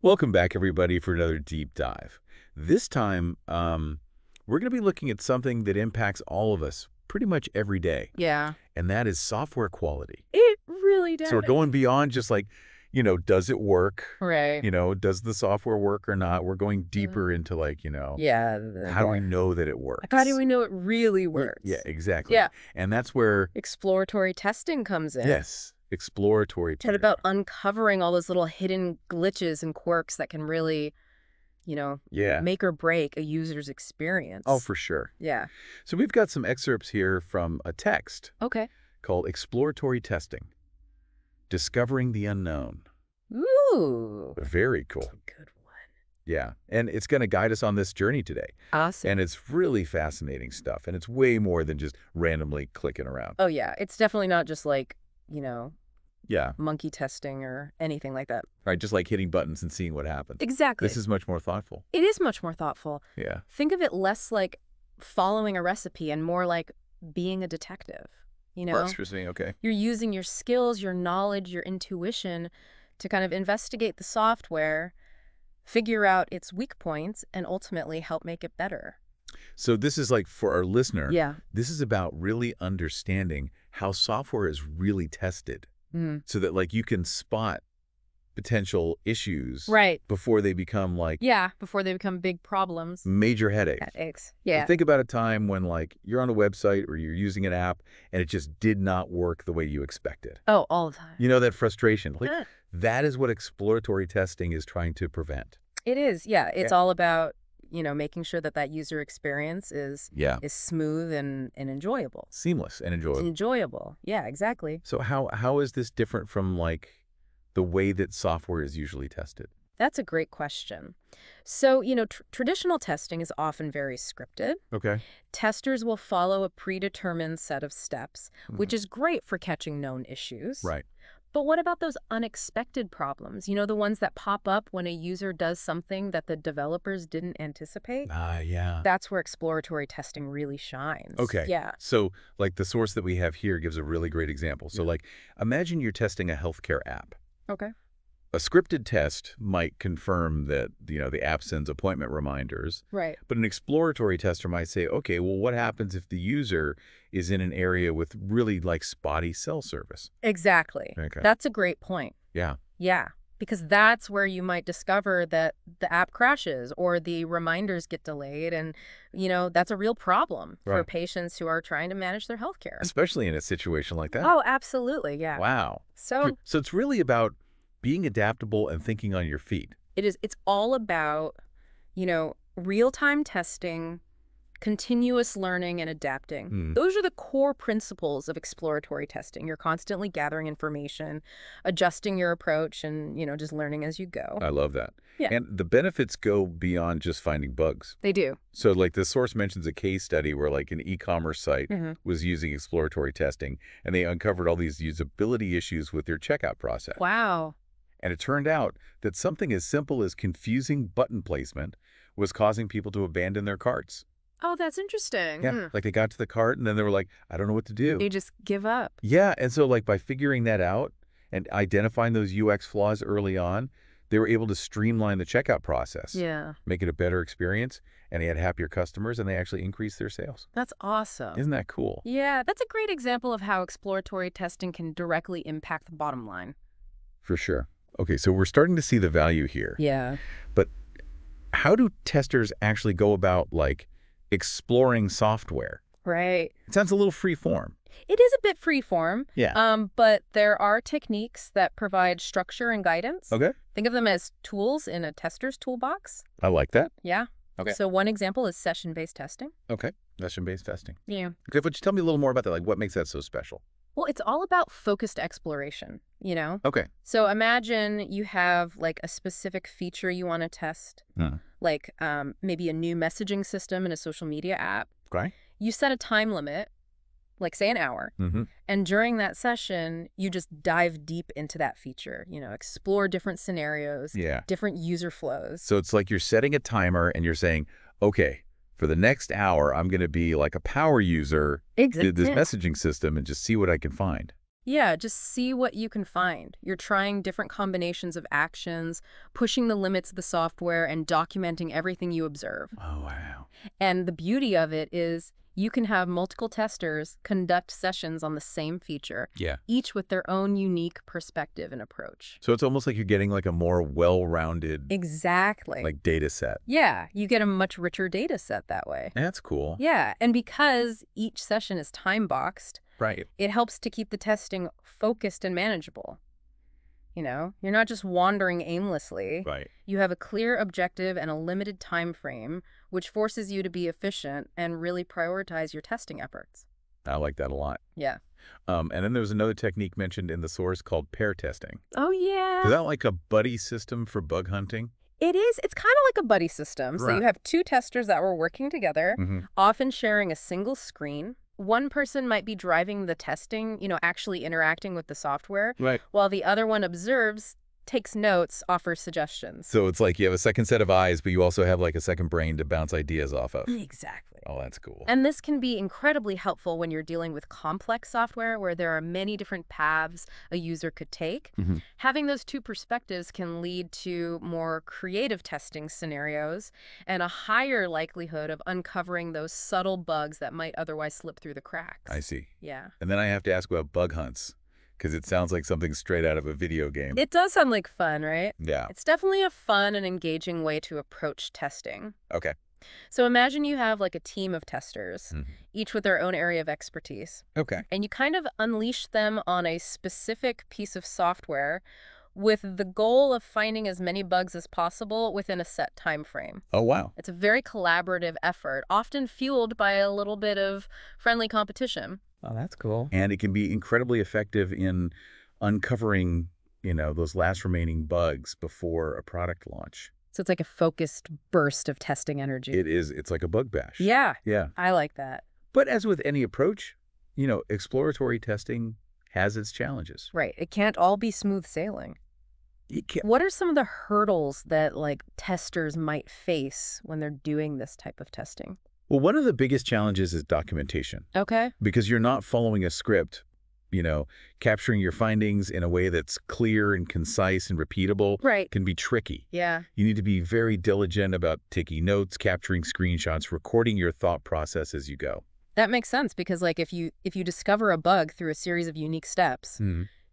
Welcome back, everybody, for another deep dive. This time, we're going to be looking at something that impacts all of us pretty much every day, Yeah, and that is software quality. it really does. So we're going beyond just like, does it work? Right. Does the software work or not? We're going deeper into like, Yeah. how do we know that it works? How do we know it really works? Yeah, exactly. Yeah. And that's where, Exploratory testing comes in. yes, exploratory It's testing. about uncovering all those little hidden glitches and quirks that can really, Yeah. make or break a user's experience. Oh, for sure. Yeah. So we've got some excerpts here from a text Okay. called Exploratory Testing, Discovering the Unknown. Ooh. Very cool. Good one. Yeah. And it's going to guide us on this journey today. Awesome. And it's really fascinating stuff. And it's way more than just randomly clicking around. Oh, yeah. It's definitely not just like, Yeah. monkey testing or anything like that. Right. Just like hitting buttons and seeing what happens. Exactly. This is much more thoughtful. It is much more thoughtful. Yeah. Think of it less like following a recipe and more like being a detective, Works for me. Okay. You're using your skills, your knowledge, your intuition to kind of investigate the software, figure out its weak points, and ultimately help make it better. So this is like for our listener. Yeah. This is about really understanding how software is really tested so that like you can spot potential issues Right. before they become like Before they become big problems. major headaches. Headaches. Yeah. Think about a time when like you're on a website or you're using an app and it just did not work the way you expected. Oh, all the time. You know, that frustration. Like, Huh. that is what exploratory testing is trying to prevent. It is. Yeah. It's all about, making sure that that user experience is smooth and enjoyable. Seamless and enjoyable. Enjoyable. Yeah, exactly. So how is this different from like the way that software is usually tested? That's a great question. So, traditional testing is often very scripted. Okay. Testers will follow a predetermined set of steps, which is great for catching known issues. Right. But what about those unexpected problems? The ones that pop up when a user does something that the developers didn't anticipate? Yeah. That's where exploratory testing really shines. Okay. Yeah. So like the source that we have here gives a really great example. So like imagine you're testing a healthcare app. Okay. A scripted test might confirm that, the app sends appointment reminders. Right. But an exploratory tester might say, okay, well, what happens if the user is in an area with really like spotty cell service? Exactly. Okay. That's a great point. Yeah. Yeah. Because that's where you might discover that the app crashes or the reminders get delayed. And, that's a real problem for Right. patients who are trying to manage their healthcare. Especially in a situation like that. Oh, absolutely. Yeah. Wow. So So it's really about being adaptable and thinking on your feet. it's all about, real-time testing, continuous learning, and adapting. Those are the core principles of exploratory testing. You're constantly gathering information, adjusting your approach, and, just learning as you go. I love that. Yeah. And the benefits go beyond just finding bugs. They do. So like the source mentions a case study where like an e-commerce site Mhm. was using exploratory testing and they uncovered all these usability issues with their checkout process. Wow. And it turned out that something as simple as confusing button placement was causing people to abandon their carts. Oh, that's interesting. Yeah, like they got to the cart and then they were like, I don't know what to do. They just give up. Yeah, and so like by figuring that out and identifying those UX flaws early on, they were able to streamline the checkout process, Yeah. make it a better experience, and they had happier customers and they actually increased their sales. That's awesome. Isn't that cool? Yeah, that's a great example of how exploratory testing can directly impact the bottom line. For sure. Okay, so we're starting to see the value here. Yeah. But how do testers actually go about like exploring software? Right. It sounds a little free form. It is a bit freeform. Yeah. But there are techniques that provide structure and guidance. Okay. Think of them as tools in a tester's toolbox. I like that. Yeah. Okay. So one example is session-based testing. Okay. Session-based testing. Yeah. Okay, but you tell me a little more about that. Like what makes that so special? Well, it's all about focused exploration, Okay. So imagine you have like a specific feature you want to test, like maybe a new messaging system in a social media app. Okay. You set a time limit, like say an hour, and during that session, you just dive deep into that feature, explore different scenarios, different user flows. So it's like you're setting a timer and you're saying, okay, for the next hour, I'm going to be like a power user to this messaging system and just see what I can find. Yeah, just see what you can find. You're trying different combinations of actions, pushing the limits of the software, and documenting everything you observe. Oh, wow. And the beauty of it is you can have multiple testers conduct sessions on the same feature, Yeah. each with their own unique perspective and approach. So it's almost like you're getting like a more well-rounded Exactly. like data set. Yeah, you get a much richer data set that way. That's cool. Yeah, and because each session is time-boxed, Right. it helps to keep the testing focused and manageable. You're not just wandering aimlessly. Right. You have a clear objective and a limited time frame, which forces you to be efficient and really prioritize your testing efforts. I like that a lot. Yeah. And then there was another technique mentioned in the source called pair testing. Oh, yeah. Is that like a buddy system for bug hunting? It is. It's kind of like a buddy system. So Right. you have two testers that were working together, Mm-hmm. often sharing a single screen. One person might be driving the testing, actually interacting with the software, Right. while the other one observes, takes notes, offers suggestions. So it's like you have a second set of eyes, but you also have like a second brain to bounce ideas off of. Exactly. Oh, that's cool. And this can be incredibly helpful when you're dealing with complex software where there are many different paths a user could take. Mm-hmm. Having those two perspectives can lead to more creative testing scenarios and a higher likelihood of uncovering those subtle bugs that might otherwise slip through the cracks. I see. Yeah. And then I have to ask about bug hunts, because it sounds like something straight out of a video game. It does sound like fun, right? Yeah. It's definitely a fun and engaging way to approach testing. Okay. So imagine you have like a team of testers, Mhm. each with their own area of expertise. Okay. And you kind of unleash them on a specific piece of software with the goal of finding as many bugs as possible within a set time frame. Oh, wow. It's a very collaborative effort, often fueled by a little bit of friendly competition. Oh, that's cool. And it can be incredibly effective in uncovering, those last remaining bugs before a product launch. So it's like a focused burst of testing energy. It's like a bug bash. Yeah, Yeah. I like that. But as with any approach, exploratory testing has its challenges. Right. It can't all be smooth sailing. You can't, What are some of the hurdles that testers might face when they're doing this type of testing? well, one of the biggest challenges is documentation, Okay. because you're not following a script, capturing your findings in a way that's clear and concise and repeatable Right. can be tricky. Yeah. You need to be very diligent about taking notes, capturing screenshots, recording your thought process as you go. That makes sense because if you discover a bug through a series of unique steps,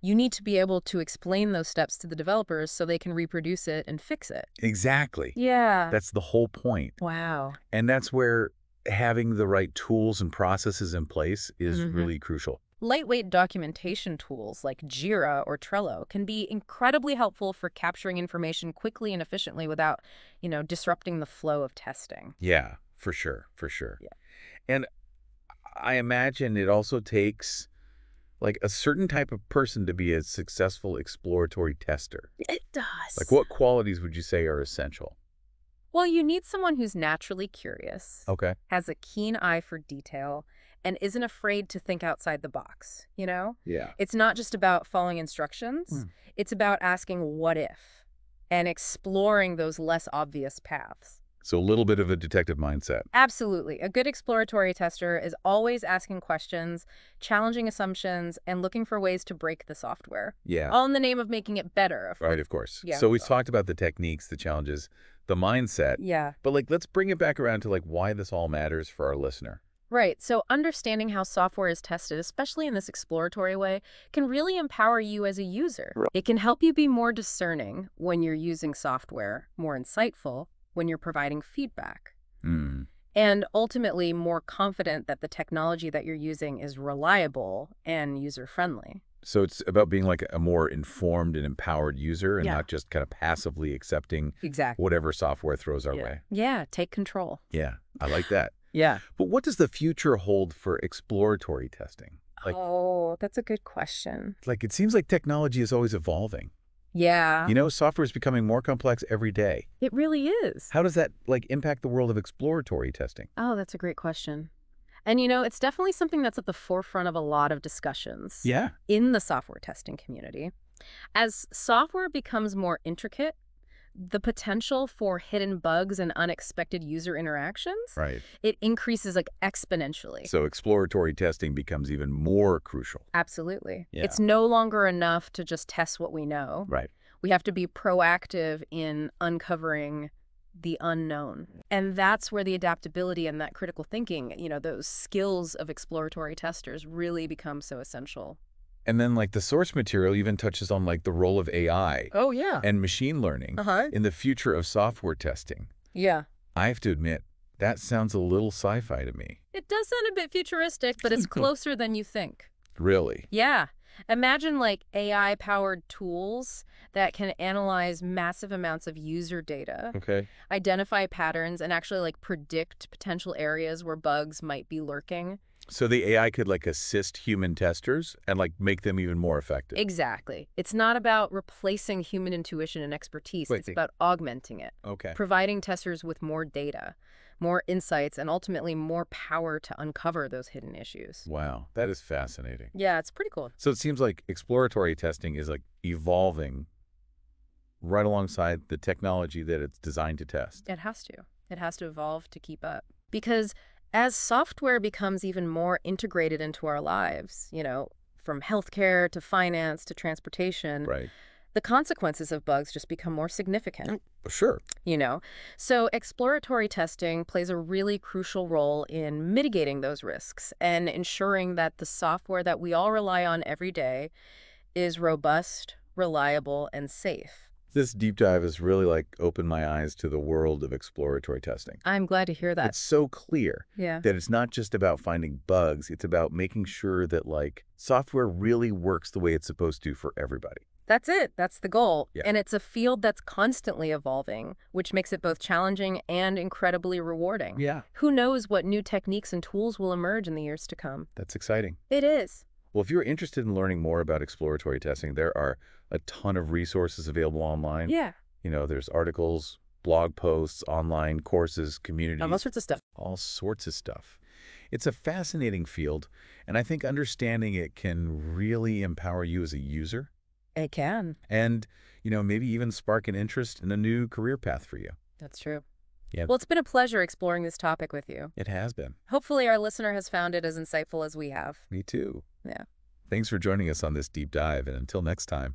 you need to be able to explain those steps to the developers so they can reproduce it and fix it. Exactly. Yeah. That's the whole point. Wow. And that's where having the right tools and processes in place is Mhm. really crucial. Lightweight documentation tools like Jira or Trello can be incredibly helpful for capturing information quickly and efficiently without, disrupting the flow of testing. Yeah, for sure, for sure. Yeah. And I imagine it also takes like a certain type of person to be a successful exploratory tester. It does. Like what qualities would you say are essential? Well, you need someone who's naturally curious, Okay. has a keen eye for detail, and isn't afraid to think outside the box, Yeah. It's not just about following instructions. Mm. It's about asking what if and exploring those less obvious paths. So a little bit of a detective mindset. Absolutely. A good exploratory tester is always asking questions, challenging assumptions, and looking for ways to break the software, Yeah. all in the name of making it better. Right, of course. Yeah. So we've talked about the techniques, the challenges, the mindset, Yeah. but let's bring it back around to why this all matters for our listener. Right. So understanding how software is tested, especially in this exploratory way, can really empower you as a user. Right. It can help you be more discerning when you're using software, more insightful when you're providing feedback, and ultimately more confident that the technology that you're using is reliable and user-friendly. So it's about being like a more informed and empowered user and Yeah. not just kind of passively accepting Exactly. whatever software throws our way. Yeah, take control. Yeah, I like that. Yeah. But what does the future hold for exploratory testing? Oh, that's a good question. It seems like technology is always evolving. Yeah, Software is becoming more complex every day. it really is. How does that impact the world of exploratory testing? Oh, that's a great question. And it's definitely something that's at the forefront of a lot of discussions Yeah. in the software testing community. As software becomes more intricate, the potential for hidden bugs and unexpected user interactions, Right. it increases like exponentially. So exploratory testing becomes even more crucial. Absolutely. Yeah. It's no longer enough to just test what we know. Right. We have to be proactive in uncovering the unknown. And that's where the adaptability and that critical thinking, those skills of exploratory testers really become so essential. And then like the source material even touches on like the role of AI Oh, yeah. and machine learning in the future of software testing. Yeah. I have to admit, that sounds a little sci-fi to me. It does sound a bit futuristic, but it's closer than you think. Really? Yeah. Imagine like AI-powered tools that can analyze massive amounts of user data, Okay. identify patterns, and actually like predict potential areas where bugs might be lurking. So the AI could like assist human testers and like make them even more effective. Exactly. It's not about replacing human intuition and expertise. Wait, It's about augmenting it, okay. providing testers with more data, more insights, and ultimately more power to uncover those hidden issues. Wow, that is fascinating. Yeah, it's pretty cool. So it seems like exploratory testing is like evolving right alongside the technology that it's designed to test. It has to. It has to evolve to keep up. Because as software becomes even more integrated into our lives, from healthcare to finance to transportation, Right. the consequences of bugs just become more significant. Sure. So exploratory testing plays a really crucial role in mitigating those risks and ensuring that the software that we all rely on every day is robust, reliable, and safe. This deep dive has really like opened my eyes to the world of exploratory testing. I'm glad to hear that. It's so clear Yeah. that it's not just about finding bugs, it's about making sure that like software really works the way it's supposed to for everybody. That's it. That's the goal. Yeah. And it's a field that's constantly evolving, which makes it both challenging and incredibly rewarding. Yeah. Who knows what new techniques and tools will emerge in the years to come? That's exciting. It is. Well, if you're interested in learning more about exploratory testing, there are a ton of resources available online. Yeah. There's articles, blog posts, online courses, communities. All sorts of stuff. All sorts of stuff. It's a fascinating field, and I think understanding it can really empower you as a user. It can. And, maybe even spark an interest in a new career path for you. That's true. Yeah. Well, it's been a pleasure exploring this topic with you. It has been. Hopefully our listener has found it as insightful as we have. Me too. Yeah. Thanks for joining us on this deep dive, and until next time.